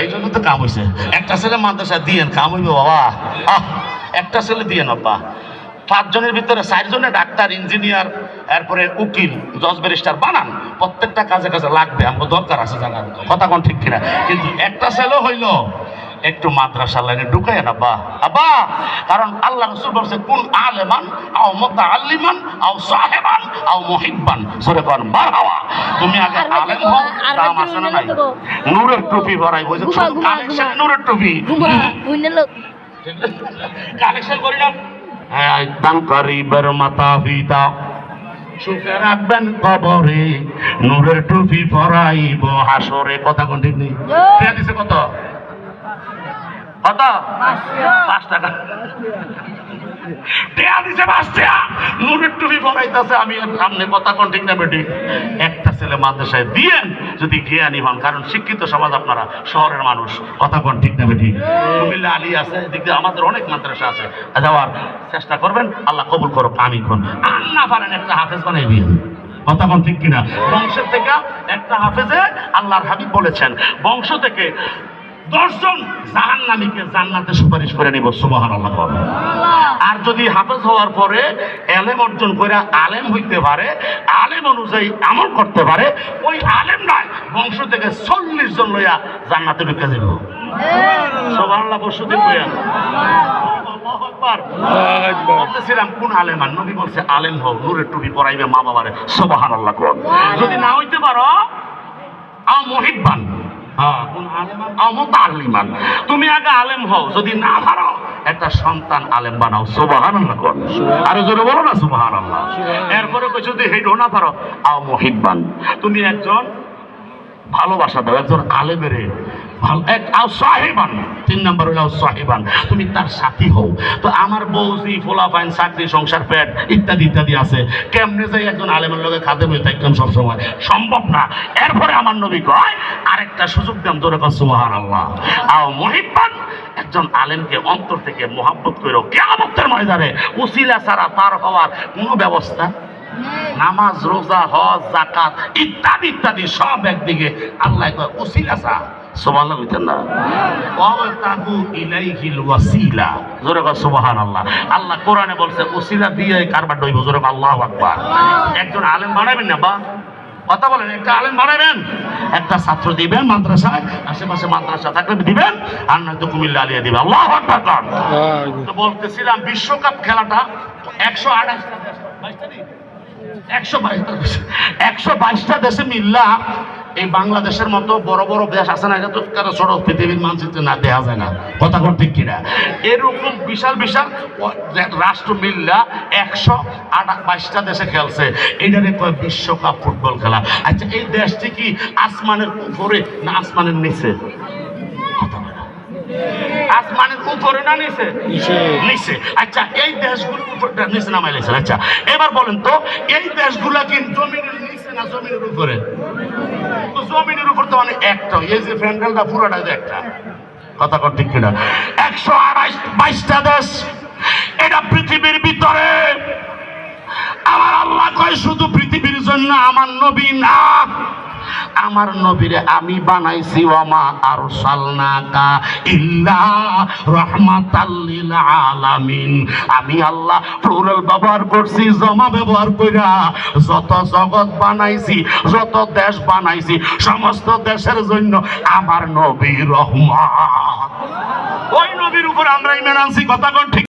এই জন্য তো কাম হয়েছে। একটা ছেলে মাদ্রাসা দিয়েন, কাম হইবে বাবা। একটা ছেলে দিয়েন আব্বা। 5 জনের ভিতরে 4 জনে ডাক্তার, ইঞ্জিনিয়ার, এরপরে উকিল, জজ, ব্যারিস্টার বানান। প্রত্যেকটা কাজে কাজে লাগবে, আমার দরকার আছে জানার কথা কোন ঠিক কিনা। কিন্তু একটা ছেলে হইল একটু মাদ্রাসা লাইনে ঢুকাই না আব্বা। আব্বা, কারণ আল্লাহ রাসূল বলেছে কুন আলেমান আও মুতাআল্লিমান আও সাহেবান আও মুহিব্বান। সূরা কোন মারহাবা। তুমি আগে আলেম হও, দাম আছে না নাই? নূরের টুপি পরাই বলছে, কালেকশন নূরের টুপি কালেকশন করি না। হ্যাঁ, দান করিবার মাতা পিতা সুখে রাখবেন কবরে, নূরের টুপি পরাইব হাসরে। কথা কোন ঠিক নেই? দিছে কত? কত? 5 টাকা টেয়া দিছে। 5 টাকা নূরের টুপি পরাইতেছে। আমি সামনে কথা কোন ঠিক না বেটি? একটা ছেলে মাদ্রাসায় দিয়েন যদি জ্ঞানী হন, কারণ শিক্ষিত সমাজ আপনারা, শহরের মানুষ। কথা কোন ঠিক না বেটি? কুমিল্লা আলী আছে, এদিকে আমাদের অনেক মাদ্রাসা আছে, যাওয়ার চেষ্টা করবেন। আল্লাহ কবুল করো, আমি কোন আর না পারেন একটা হাফেজ বানাই দিন। কথা কোন ঠিক কিনা? বংশের থেকে একটা হাফেজে, আল্লাহর হাবিব বলেছেন বংশ থেকে 10 জন জাহান্নামীকে জান্নাতে সুপারিশ করে নিব। সুবহানাল্লাহ। আর যদি হাফেজ হওয়ার পরে এলেম অর্জন করে আলেম হইতে পারে, আলেম অনুযায়ী আমল করতে পারে, ওই আলেম নয় বংশ থেকে 40 জন লইয়া জান্নাতে ঢুকে যাব। সুবহানাল্লাহ। বসু দিন কইয়া আল্লাহু আকবার। বলতেছিলাম কোন আলেমান? নবী বলছে আলেম হও, নূরের টুপি পরাইবে মা বাবারে। সুবহানাল্লাহ। যদি না হইতে পারো আও মুহিব্বান, তুমি আগে আলেম হও, যদি না পারো একটা সন্তান আলেম বানাও। সুবহানাল্লাহ। আরো জোরে বলো না সুবহানাল্লাহ। এরপরে যদি হেডো না পারো আও মুহিব্বান, তুমি একজন ভালোবাসা দাও একজন আলেমের। সাহেবান, 3 নম্বর হইল সাহেবান, তুমি তার সাথী হও। তো আমার বউজি, ফোলাফাইন, চাকরি, সংসার, পেট ইত্যাদি ইত্যাদি আছে, কেমনে যাই একজন আলেমের লগে খাদে হয়ে থাকতাম সবসময়? সম্ভব না। এরপরে আমার নবী কয় আরেকটা সুযোগ দেন, তোরে কয় সুবহানাল্লাহ। আও মুহিব্বান, একজন আলেমকে অন্তর থেকে মোহাব্বত করো। কিয়ামতের ময়দানে উসিলা ছাড়া পার হওয়ার কোনো ব্যবস্থা, নামাজ, রোজা, হজ, যাকাত ইত্যাদি ইত্যাদি সব একদিকে। আল্লাহ কয় উসিলা ছাড়া। সুবহানাল্লাহ কইতেন না? ওয়াতাকু ইলাইহিল ওয়াসিলা। জোরে কয় সুবহানাল্লাহ। আল্লাহ কোরআনে বলছে ওসিলা দিয়ে কারবার দইব। জোরে কয় আল্লাহু আকবার। একজন আলেম বানাবেন না বা কথা বলেন, একটা আলেম বানাবেন, একটা ছাত্র দিবেন মাদ্রাসায়, আশেপাশে মাদ্রাসা থাকলে দিবেন, আর নয়তো কুমিল্লা আলিয়া দিবেন। আল্লাহু আকবার। তো বলতেছিলাম বিশ্বকাপ খেলাটা 122টা দেশে মিল্লা এই বাংলাদেশের মতো বড় বড় দেশ আছে না, এটা তো কারো ছোট পৃথিবীর মানচিত্রে না দেখা যায় না। কথা কোন ঠিক কিনা? এরকম বিশাল বিশাল রাষ্ট্র মিল্লা 122টা দেশে খেলছে। এটারে কয় বিশ্বকাপ ফুটবল খেলা। আচ্ছা, এই দেশটি কি আসমানের উপরে না আসমানের নিচে? আসমানের উপরে না নিচে? নিচে। আচ্ছা, এই দেশগুলোর উপরে নিচে নামাইলেছেন। আচ্ছা, এবার বলেন তো এই দেশগুলা কি জমিনের নিচে না জমিনের উপরে? জমিনের উপর তো অনেক একটা, এই যে প্যান্ডেলটা পুরোটা একটা। কথা কর ঠিক কিনা? 122টা দেশ, এটা পৃথিবীর ভিতরে। আমার আল্লাহ কয় শুধু পৃথিবীর জন্য আমার নবী না, আমার নবীরে আমি বানাইছি ওয়ামা আরসালনাকা ইল্লা রাহমাতাল লিল আলামিন। আমি আল্লাহ প্লুরাল ব্যবহার করছি, জমা ব্যবহার কইরা। যত জগৎ বানাইছি, যত দেশ বানাইছি, সমস্ত দেশের জন্য আমার নবী রহমত। ওই নবীর উপর আমরা ঈমান আনছি। কথা কোন ঠিক?